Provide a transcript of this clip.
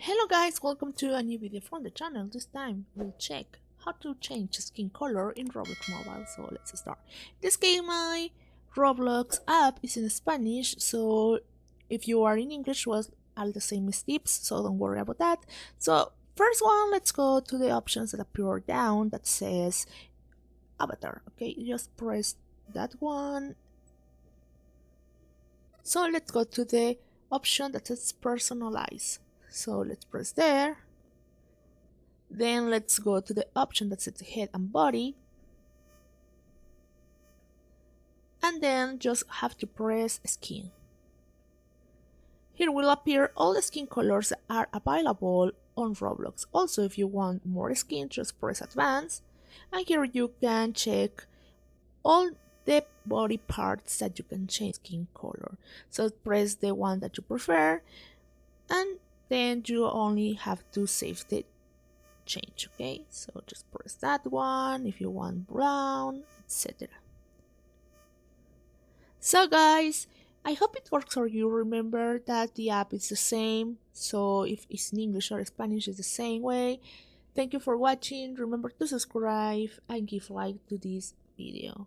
Hello guys, welcome to a new video from the channel. This time we'll check how to change skin color in Roblox Mobile. So let's start. This game, my Roblox app is in Spanish, so if you are in English, well, all the same steps, so don't worry about that. So first one, let's go to the options that appear down that says avatar. Okay, you just press that one. So let's go to the option that says personalize. So let's press there. Then let's go to the option that says head and body. And then just have to press skin. Here will appear all the skin colors that are available on Roblox. Also, if you want more skin, just press advanced. And here you can check all the body parts that you can change skin color. So press the one that you prefer, and then you only have to save the change. Okay, so just press that one if you want brown, etc. So guys, I hope it works for you. Remember that the app is the same, so if it's in English or Spanish, it's the same way. Thank you for watching. Remember to subscribe and give like to this video.